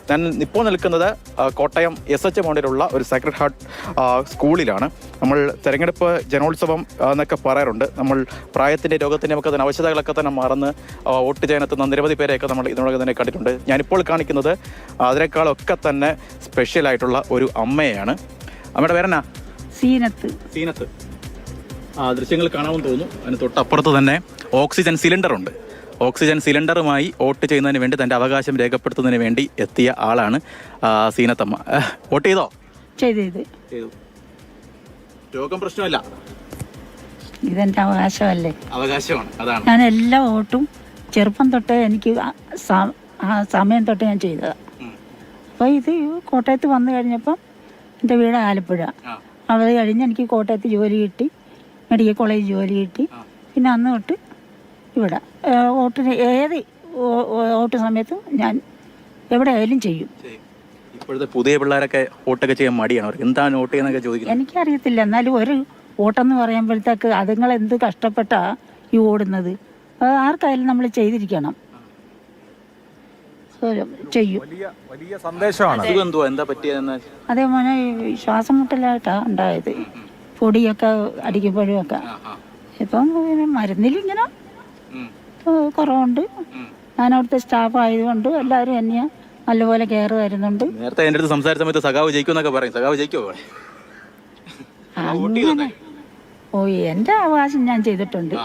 ഞാൻ ഇപ്പോൾ നിൽക്കുന്നത് കോട്ടയം SH മൗണ്ടിലുള്ള ഒരു സേക്രഡ് ഹാർട്ട് സ്കൂളിലാണ്. നമ്മൾ തെരഞ്ഞെടുപ്പ് ജനോത്സവം എന്നൊക്കെ പറയാറുണ്ട്. നമ്മൾ പ്രായത്തിൻ്റെ രോഗത്തിൻ്റെ ഒക്കെ തന്നെ ആവശ്യതകളൊക്കെ തന്നെ മറന്ന് വോട്ട് ചെയ്യാനെത്തുന്ന നിരവധി പേരെയൊക്കെ നമ്മൾ ഇതിനോടൊക്കെ തന്നെ കണ്ടിട്ടുണ്ട്. ഞാനിപ്പോൾ കാണിക്കുന്നത് അതിനേക്കാളൊക്കെ തന്നെ സ്പെഷ്യലായിട്ടുള്ള ഒരു അമ്മയാണ്. അമ്മയുടെ പേരെന്നാ? സീനത്ത്. ദൃശ്യങ്ങൾ കാണാമെന്ന് തോന്നുന്നു. അതിന് തൊട്ടപ്പുറത്ത് തന്നെ ഓക്സിജൻ സിലിണ്ടറുണ്ട്. ഓക്സിജൻ സിലിണ്ടറുമായി വോട്ട് ചെയ്യുന്നതിന് വേണ്ടി തൻ്റെ അവകാശം രേഖപ്പെടുത്തുന്നതിന് വേണ്ടി എത്തിയ ആളാണ് സീനത്തമ്മ. വോട്ട് ചെയ്തോ? ചെയ്തു. രോഗം പ്രശ്നമല്ല, ഇതെന്റെ അവകാശമല്ലേ? അവകാശമാണ്. അതാണ് ഞാൻ എല്ലാ വോട്ടും ചെറുപ്പം തൊട്ടേ എനിക്ക് സമയം തൊട്ട് ഞാൻ ചെയ്തതാണ്. അപ്പോൾ ഇത് കോട്ടയത്ത് വന്നു കഴിഞ്ഞപ്പം എൻ്റെ വീട് ആലപ്പുഴ. അത് കഴിഞ്ഞ് എനിക്ക് കോട്ടയത്ത് ജോലി കിട്ടി, മെഡിക്കൽ കോളേജ് ജോലി കിട്ടി. പിന്നെ അന്ന് തൊട്ട് ഇവിടെ വോട്ടിന് ഏത് വോട്ട് സമയത്തും ഞാൻ എവിടെ ആയാലും ചെയ്യും. ഇപ്പോഴത്തെ പുതിയ പിള്ളേരൊക്കെ വോട്ടൊക്കെ ചെയ്യാൻ മടിയാണ്. അവർക്ക് എന്താണ് വോട്ട് ചെയ്യുന്നതൊക്കെ ചോദിക്കുന്നത്. എനിക്കറിയത്തില്ല, എന്നാലും ഒരു വോട്ടെന്ന് പറയുമ്പോഴത്തേക്ക് അതുങ്ങൾ എന്ത് കഷ്ടപ്പെട്ടാ ഈ ഓടുന്നത്. അത് ആർക്കായാലും നമ്മൾ ചെയ്തിരിക്കണം, ചെയ്യും. വലിയ സന്ദേശമാണ്. അതേ മോനെ ശ്വാസം മുട്ടലായിട്ടാണ് ഉണ്ടായത്. പൊടിയൊക്കെ അടിക്കുമ്പോഴും ഒക്കെ. ഇപ്പം മരുന്നിലിങ്ങനെ കുറവുണ്ട്. ഞാൻ അവിടുത്തെ സ്റ്റാഫ് ആയതുകൊണ്ട് എല്ലാവരും എന്നെ നല്ലപോലെ കെയർ തരുന്നുണ്ട്. നേരത്തെ എൻ്റെ അടുത്ത് സംസാരിച്ച സമയത്ത് സഖാവ് ജയിക്കുമെന്നൊക്കെ പറയും. സഖാവ് ജയിക്കുമോ? അങ്ങനെ എൻ്റെ അവകാശം ഞാൻ ചെയ്തിട്ടുണ്ട്.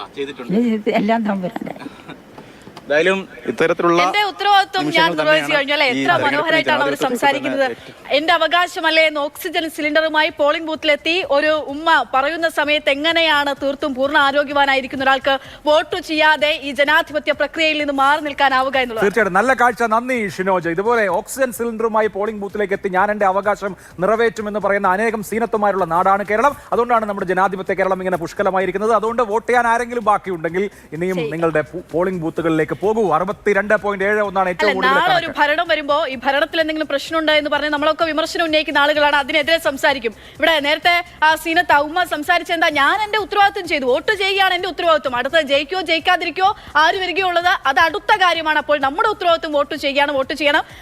എല്ലാം തമ്പുരാൻ്റെ. എന്തായാലും ഇത്തരത്തിലുള്ള എന്റെ ഉത്തരവാദിത്വം ഞാൻ നിർവഹിച്ചു കഴിഞ്ഞാൽ എത്ര മനോഹരമായിട്ടാണ് അവർ സംസാരിക്കുന്നത്. എന്റെ അവകാശമല്ലേ എന്ന് ഓക്സിജൻ സിലിണ്ടറുമായി പോളിംഗ് ബൂത്തിലെത്തി ഒരു ഉമ്മ പറയുന്ന സമയത്ത് എങ്ങനെയാണ് തീർത്തും പൂർണ്ണ ആരോഗ്യവാനായിരിക്കുന്ന ഒരാൾക്ക് വോട്ട് ചെയ്യാതെ ഈ ജനാധിപത്യ പ്രക്രിയയിൽ നിന്ന് മാറി നിൽക്കാനാവുക എന്നുള്ളത്? തീർച്ചയായിട്ടും നല്ല കാഴ്ച. നന്ദി ഷിനോജ്. ഇതുപോലെ ഓക്സിജൻ സിലിണ്ടറുമായി പോളിംഗ് ബൂത്തിലേക്ക് എത്തി ഞാൻ എന്റെ അവകാശം നിറവേറ്റുമെന്ന് പറയുന്ന അനേകം സീനത്തുമാരുള്ള നാടാണ് കേരളം. അതുകൊണ്ടാണ് നമ്മുടെ ജനാധിപത്യ കേരളം ഇങ്ങനെ പുഷ്കലമായിരിക്കുന്നത്. അതുകൊണ്ട് വോട്ട് ചെയ്യാൻ ആരെങ്കിലും ബാക്കിയുണ്ടെങ്കിൽ ഇനിയും നിങ്ങളുടെ പോളിംഗ് ബൂത്തുകളിലേക്ക് പോകൂ. 62.71 ഏറ്റവും കൂടുതൽ. നാളെ ഒരു ഭരണം വരുമ്പോ ഈ ഭരണത്തിൽ എന്തെങ്കിലും പ്രശ്നമുണ്ട് എന്ന് പറഞ്ഞ് നമ്മളൊക്കെ വിമർശനം ഉന്നയിക്കുന്ന ആളുകളാണ്. അതിനെതിരെ സംസാരിക്കും. ഇവിടെ നേരത്തെ സീനത്ത് ഉമ്മ സംസാരിച്ചെന്താ, ഞാൻ എന്റെ ഉത്തരവാദിത്വം ചെയ്തു, വോട്ട് ചെയ്യുകയാണ് എന്റെ ഉത്തരവാദിത്വം. അടുത്ത ജയിക്കോ ജയിക്കാതിരിക്കോ ആര് വരികയോ ഉള്ളത് അത് അടുത്ത കാര്യമാണ്. അപ്പോൾ നമ്മുടെ ഉത്തരവാദിത്വം വോട്ട് ചെയ്യണം.